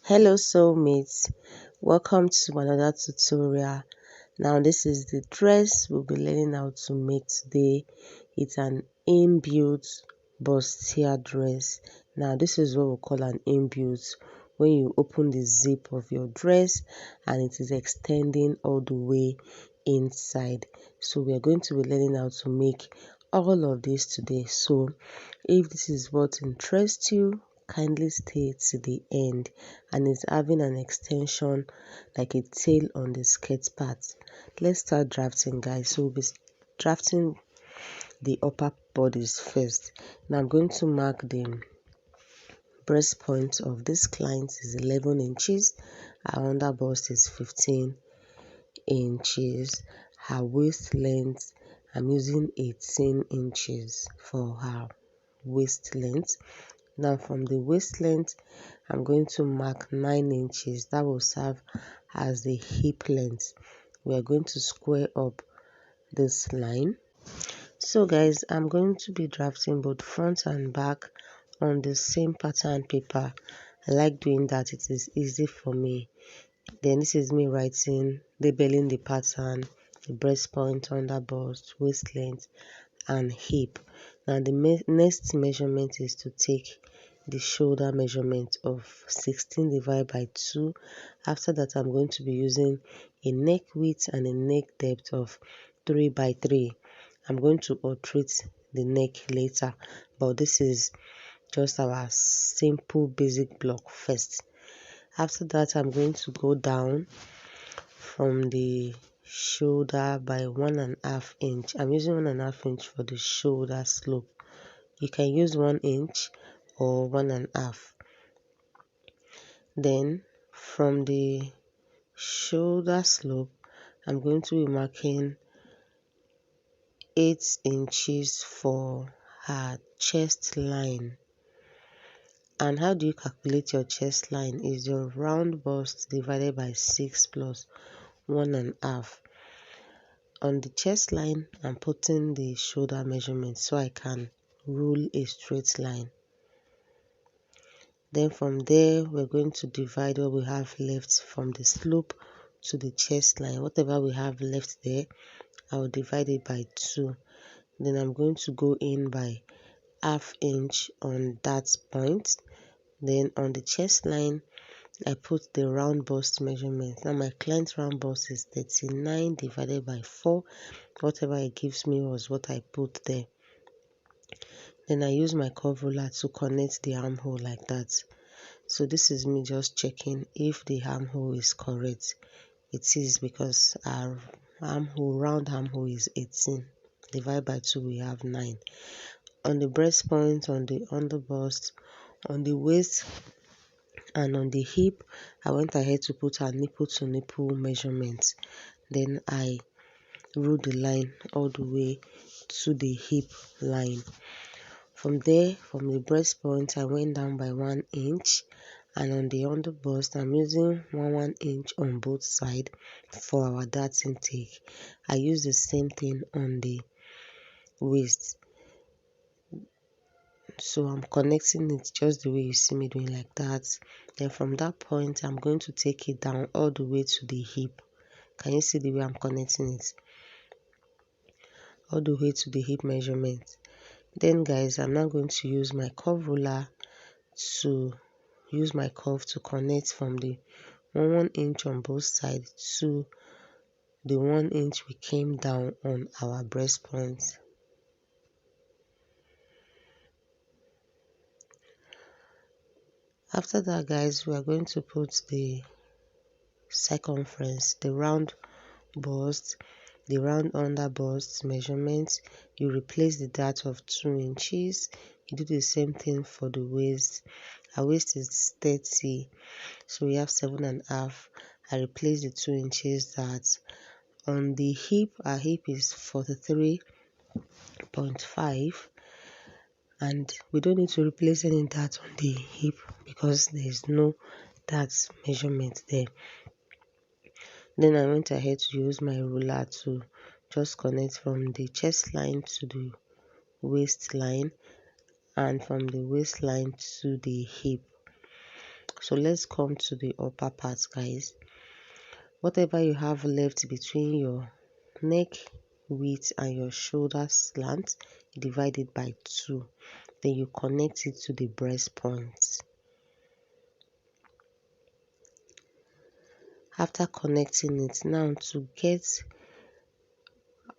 Hello soulmates, welcome to another tutorial. Now this is the dress we'll be learning how to make today. It's an inbuilt bustier dress. Now this is what we call an inbuilt, when you open the zip of your dress and it is extending all the way inside. So we are going to be learning how to make all of this today. So if this is what interests you, kindly stay to the end. And it's having an extension like a tail on the skirt part. Let's start drafting, guys. So we'll be drafting the upper bodies first. Now I'm going to mark the breast point of this client is 11 inches. Her under bust is 15 inches. Her waist length, I'm using 18 inches for her waist length. Now from the waist length, I'm going to mark 9 inches. That will serve as the hip length. We are going to square up this line. So guys, I'm going to be drafting both front and back on the same pattern paper. I like doing that. It is easy for me. Then this is me writing, labeling the pattern, the breast point, under bust, waist length, and hip. Now the next measurement is to take the shoulder measurement of 16 divided by 2. After that, I'm going to be using a neck width and a neck depth of 3 by 3. I'm going to alterate the neck later, but this is just our simple basic block first. After that, I'm going to go down from the shoulder by 1.5 inch. I'm using 1.5 inch for the shoulder slope. You can use 1 inch or 1.5. Then from the shoulder slope, I'm going to be marking 8 inches for her chest line. And how do you calculate your chest line? Is your round bust divided by 6 plus 1.5. On the chest line, I'm putting the shoulder measurement so I can rule a straight line. Then from there, we're going to divide what we have left from the slope to the chest line. Whatever we have left there, I'll divide it by 2. Then I'm going to go in by 1/2 inch on that point. Then on the chest line, I put the round bust measurement. Now my client's round bust is 39 divided by 4. Whatever it gives me was what I put there. Then I use my curve ruler to connect the armhole like that. So this is me just checking if the armhole is correct. It is, because our round armhole is 18. Divided by 2, we have 9. On the breast point, on the under bust, on the waist, and on the hip, I went ahead to put a nipple to nipple measurement. Then I rule the line all the way to the hip line. From there, from the breast point, I went down by 1 inch, and on the under bust, I'm using 1 inch on both sides for our dart intake. I use the same thing on the waist. So I'm connecting it just the way you see me doing, like that. Then from that point, I'm going to take it down all the way to the hip. Can you see the way I'm connecting it? All the way to the hip measurement. Then guys, I'm now going to use my curve ruler to use my curve to connect from the 1 inch on both sides to the 1 inch we came down on our breast point. After that, guys, we are going to put the circumference, the round bust, the round under bust measurements. You replace the dart of 2 inches. You do the same thing for the waist. Our waist is 30, so we have 7.5. I replace the 2 inches dart. On the hip, our hip is 43.5, and we don't need to replace any dart on the hip because there is no dart measurement there. Then I went ahead to use my ruler to just connect from the chest line to the waistline, and from the waistline to the hip. So let's come to the upper part, guys. Whatever you have left between your neck width and your shoulder slant, divide it by 2. Then you connect it to the breast point. After connecting it, now to get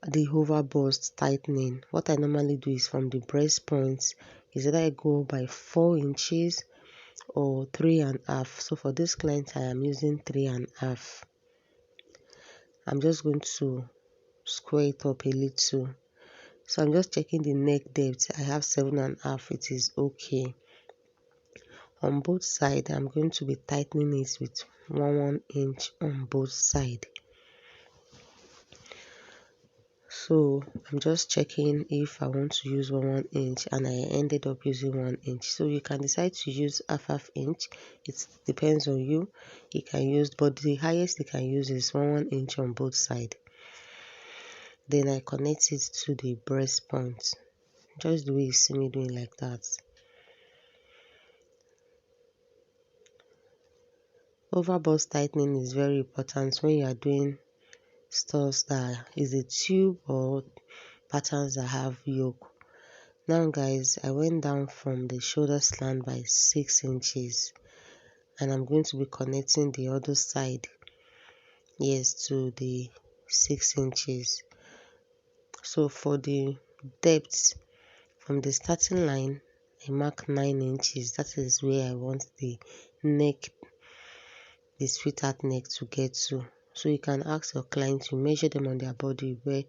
the hover bust tightening, what I normally do is from the breast point is that I go by 4 inches or 3.5. So for this client, I am using 3.5. I'm just going to square it up a little. So I'm just checking the neck depth. I have 7.5. It is okay. On both sides, I'm going to be tightening it with 1 inch on both sides. So I'm just checking if I want to use 1 inch, and I ended up using 1 inch. So you can decide to use half inch. It depends on you. You can use, but the highest you can use is 1 inch on both sides. Then I connect it to the breast point, just the way you see me doing, like that. Over bust tightening is very important when you are doing stuffs that is a tube or patterns that have yoke. Now guys, I went down from the shoulder slant by 6 inches, and I'm going to be connecting the other side, yes, to the 6 inches. So for the depth from the starting line, I mark 9 inches. That is where I want the neck, the sweetheart neck, to get to. So you can ask your client to measure them on their body where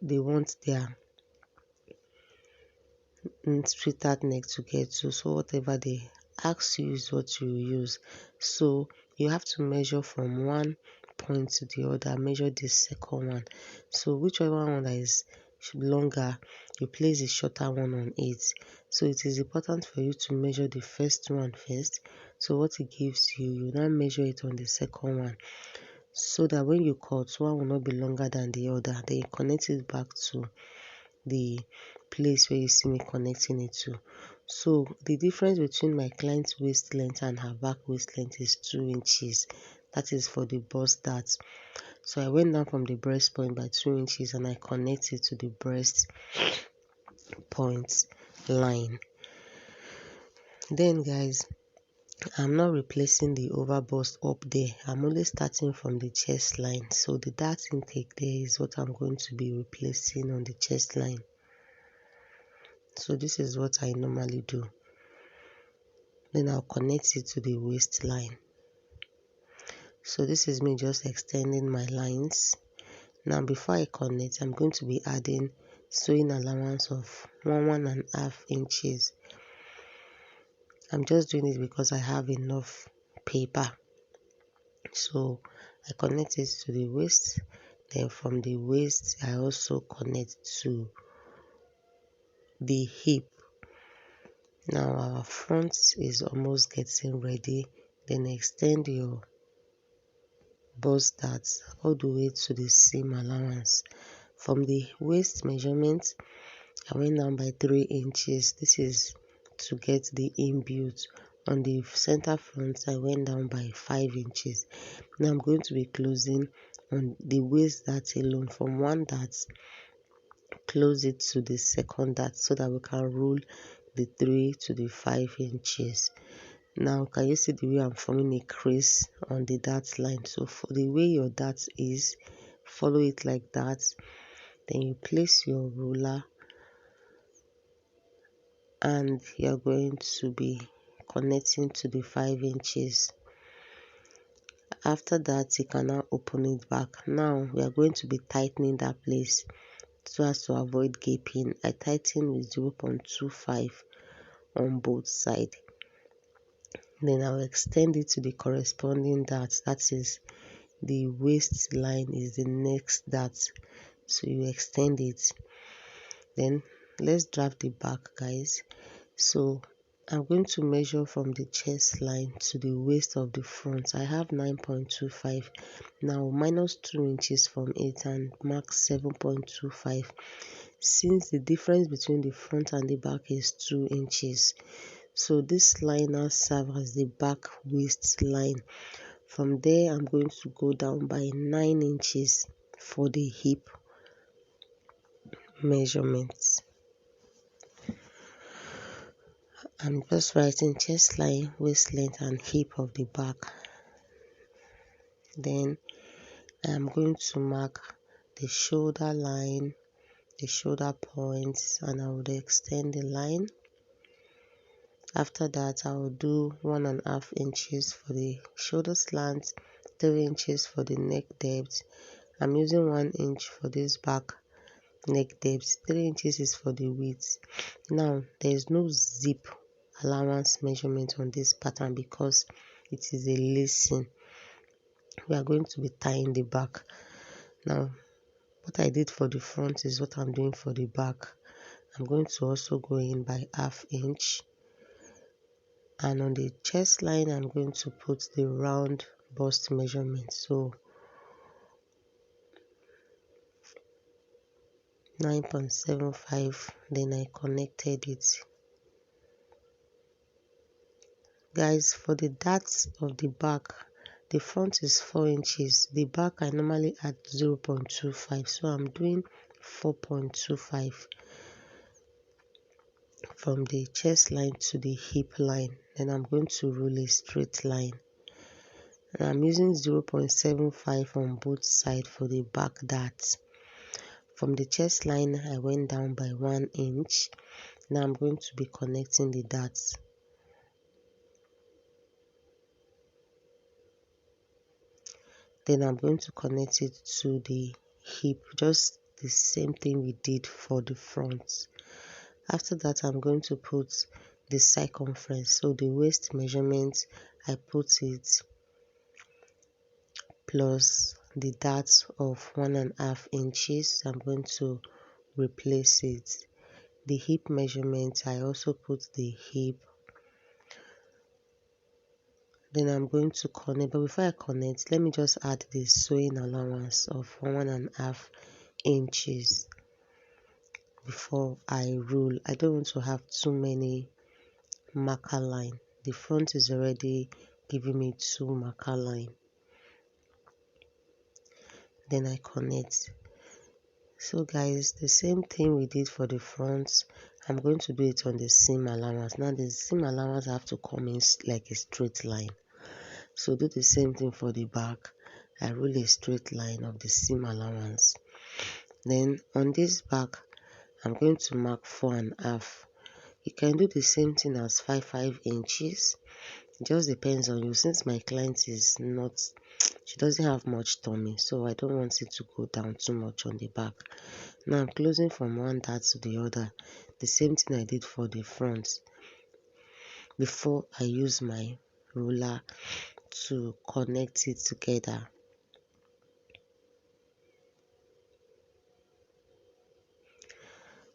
they want their sweetheart neck to get to. So whatever they ask you is what you use. So you have to measure from one point to the other, measure the second one. So whichever one that is longer, you place the shorter one on it. So it is important for you to measure the first one first. So what it gives you, you now measure it on the second one, so that when you cut, one will not be longer than the other. Then you connect it back to the place where you see me connecting it to. So the difference between my client's waist length and her back waist length is 2 inches. That is for the bust dart. So I went down from the breast point by 2 inches, and I connected to the breast point line. Then guys, I'm not replacing the over bust up there. I'm only starting from the chest line. So the dart intake there is what I'm going to be replacing on the chest line. So this is what I normally do. Then I'll connect it to the waistline. So this is me just extending my lines. Now before I connect, I'm going to be adding sewing allowance of 1.5 inches. I'm just doing it because I have enough paper. So I connect it to the waist. Then from the waist, I also connect to the hip. Now our front is almost getting ready. Then extend your bust dart all the way to the seam allowance. From the waist measurement, I went down by 3 inches. This is to get the inbuilt. On the center front, I went down by 5 inches. Now I'm going to be closing on the waist dart alone. From one dart, close it to the second dart so that we can roll the 3 to the 5 inches. Now can you see the way I'm forming a crease on the dart line? So for the way your dart is, follow it like that. Then you place your ruler, and you're going to be connecting to the 5 inches. After that, you can now open it back. Now we are going to be tightening that place so as to avoid gaping. I tighten with 0.25 on both sides. Then I'll extend it to the corresponding dart. That is the waistline is the next dart. So you extend it. Then let's draft the back, guys. So I'm going to measure from the chest line to the waist of the front. I have 9.25. Now minus 2 inches from it and mark 7.25. Since the difference between the front and the back is 2 inches, So this line now serves as the back waist line. From there, I'm going to go down by 9 inches for the hip measurements. I'm just writing chest line, waist length, and hip of the back. Then I'm going to mark the shoulder line, the shoulder points, and I would extend the line. After that, I will do 1.5 inches for the shoulder slant, 3 inches for the neck depth. I'm using 1 inch for this back neck depth, 3 inches is for the width. Now there is no zip allowance measurement on this pattern because it is a lacing. We are going to be tying the back. Now what I did for the front is what I'm doing for the back. I'm going to also go in by 1/2 inch, and on the chest line I'm going to put the round bust measurement. So 9.75, then I connected it. Guys, for the darts of the back, the front is 4 inches, the back I normally add 0.25, so I'm doing 4.25 from the chest line to the hip line. Then I'm going to rule a straight line, and I'm using 0.75 on both sides for the back darts. From the chest line I went down by 1 inch. Now I'm going to be connecting the darts. Then I'm going to connect it to the hip, just the same thing we did for the front. After that, I'm going to put the circumference, so the waist measurement, I put it plus the darts of 1.5 inches. I'm going to replace it. The hip measurement, I also put the hip. Then I'm going to connect, but before I connect, let me just add the sewing allowance of 1.5 inches before I rule. I don't want to have too many marker line. The front is already giving me 2 marker line. Then I connect. So guys, the same thing we did for the front, I'm going to do it on the seam allowance. Now the seam allowance have to come in like a straight line. So do the same thing for the back. I rule a straight line of the seam allowance. Then on this back, I'm going to mark 4.5. You can do the same thing as 5 inches. It just depends on you. Since my client is not, she doesn't have much tummy, so I don't want it to go down too much on the back. Now I'm closing from one dart to the other. The same thing I did for the front before I use my ruler to connect it together.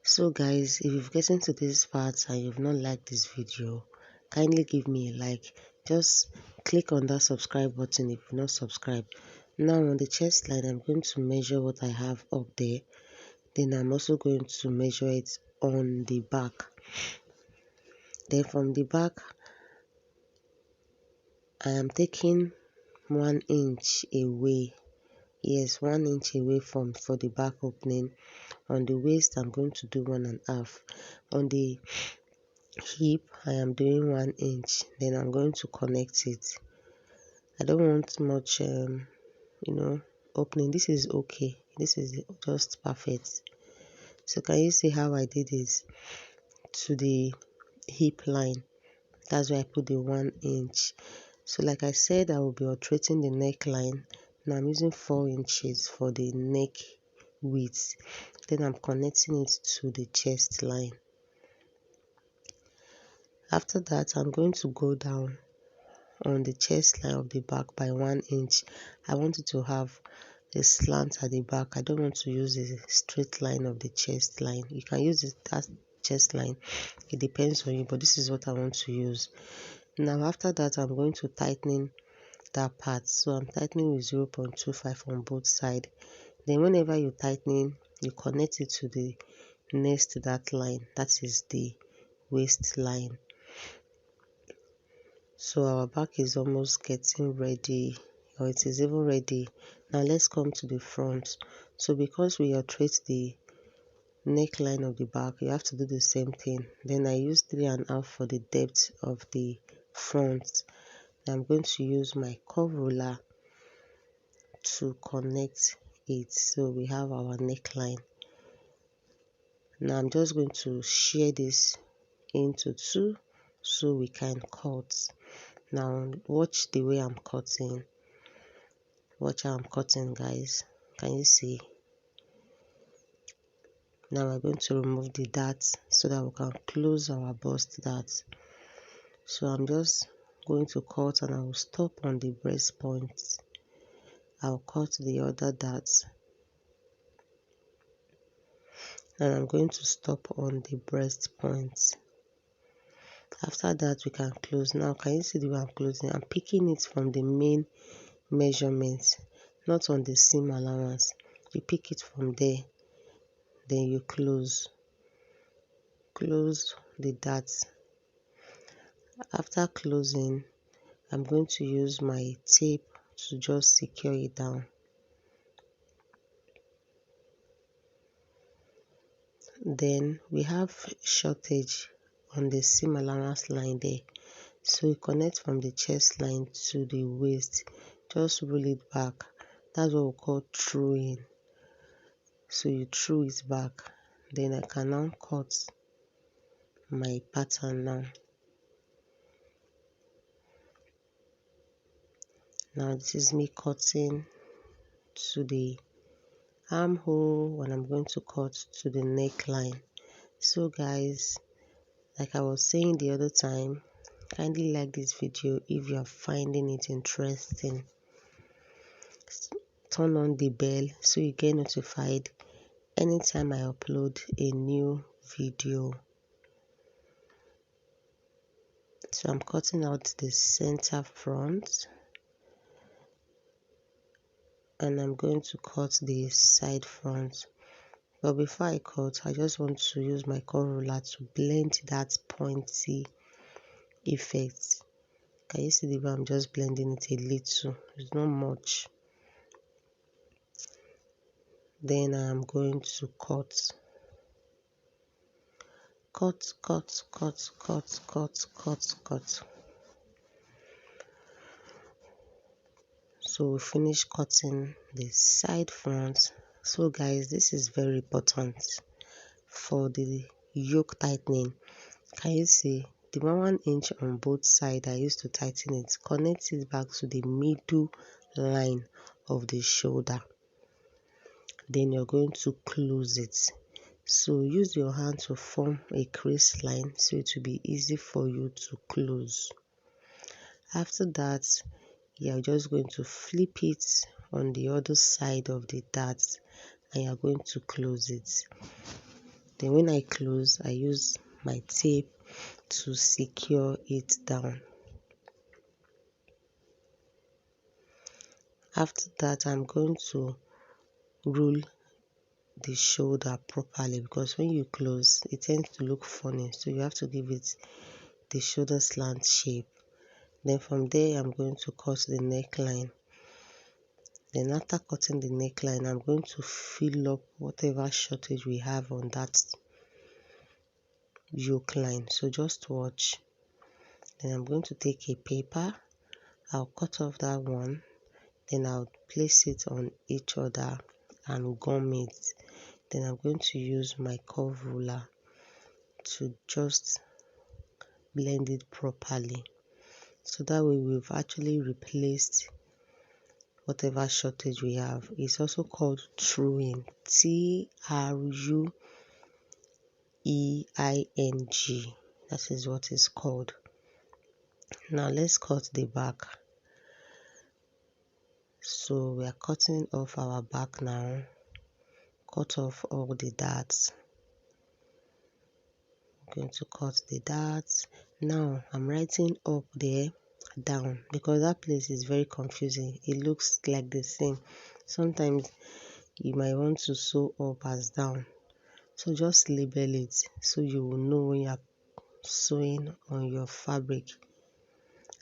So guys, if you've gotten to this part and you've not liked this video, kindly give me a like. Just click on that subscribe button if you've not subscribed. Now on the chest line, I'm going to measure what I have up there. Then I'm also going to measure it on the back. Then from the back, I am taking 1 inch away. Yes, 1 inch away for the back opening. On the waist, I'm going to do 1.5. On the hip, I am doing 1 inch. Then I'm going to connect it. I don't want much opening. This is okay. This is just perfect. So can you see how I did this to the hip line? That's why I put the 1 inch. So like I said, I will be alterating the neckline. Now I'm using 4 inches for the neck width. Then I'm connecting it to the chest line. After that, I'm going to go down on the chest line of the back by 1 inch. I want it to have a slant at the back. I don't want to use a straight line of the chest line. You can use that chest line. It depends on you, but this is what I want to use. Now after that, I'm going to tighten that part. So I'm tightening with 0.25 on both sides. Then whenever you're tightening, you connect it to the next that line. That is the waist line. So our back is almost getting ready, or it is even ready. Now let's come to the front. So because we alternate the neckline of the back, you have to do the same thing. Then I use 3.5 for the depth of the front. Now I'm going to use my curve ruler to connect it. So we have our neckline. Now I'm just going to shear this into 2 so we can cut. Now watch the way I'm cutting. Watch how I'm cutting, guys. Can you see? Now we're going to remove the darts so that we can close our bust dart. So I'm just going to cut and I will stop on the breast point. I'll cut the other darts and I'm going to stop on the breast point. After that we can close. Now can you see the way I'm closing? I'm picking it from the main measurements, not on the seam allowance. You pick it from there, then you close the darts. After closing, I'm going to use my tape to just secure it down. Then we have shortage on the seam allowance line there, so you connect from the chest line to the waist. Just roll it back. That's what we call truing. So you true it back. Then I can now cut my pattern now. Now this is me cutting to the armhole when I'm going to cut to the neckline. So guys, like I was saying the other time, kindly like this video if you are finding it interesting. Turn on the bell so you get notified anytime I upload a new video. So I'm cutting out the center front and I'm going to cut the side front. But before I cut, I just want to use my curve ruler to blend that pointy effect. Can you see the way I'm just blending it a little? It's not much. Then I'm going to cut. So we finish cutting the side front. So guys, this is very important for the yoke tightening. Can you see the 1 inch on both sides I used to tighten it? Connect it back to the middle line of the shoulder. Then you're going to close it. So use your hand to form a crease line so it will be easy for you to close. After that, you're just going to flip it on the other side of the dart and you're going to close it. Then when I close, I use my tape to secure it down. After that, I'm going to roll the shoulder properly because when you close, it tends to look funny, so you have to give it the shoulder slant shape. Then from there, I'm going to cut the neckline. Then after cutting the neckline, I'm going to fill up whatever shortage we have on that yoke line. So just watch. Then I'm going to take a paper. I'll cut off that one. Then I'll place it on each other and gum it. Then I'm going to use my curve ruler to just blend it properly. So that way we've actually replaced whatever shortage we have. It's also called truing. Trueing. That is what it's called. Now let's cut the back. So we are cutting off our back now. Cut off all the darts. I'm going to cut the darts. Now I'm writing up there down because that place is very confusing. It looks like the same. Sometimes you might want to sew up as down. So just label it so you will know when you are sewing on your fabric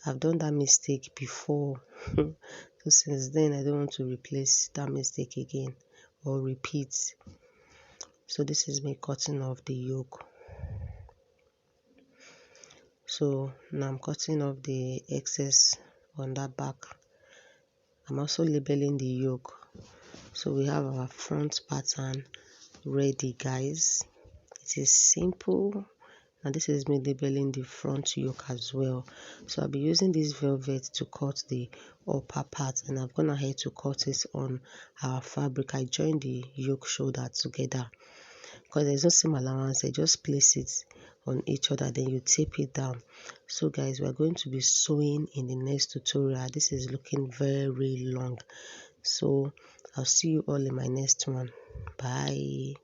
I've done that mistake before. So since then I don't want to replace that mistake again or repeat. So this is me cutting off the yoke. So now I'm cutting off the excess on that back. I'm also labeling the yoke. So we have our front pattern ready, guys. It is simple. And this is me labeling the front yoke as well. So I'll be using this velvet to cut the upper part, and I've gone ahead to cut it on our fabric. I joined the yoke shoulder together because there's no seam allowance. I just place it on each other, then you tape it down. So guys, we're going to be sewing in the next tutorial. This is looking very long, so I'll see you all in my next one. Bye.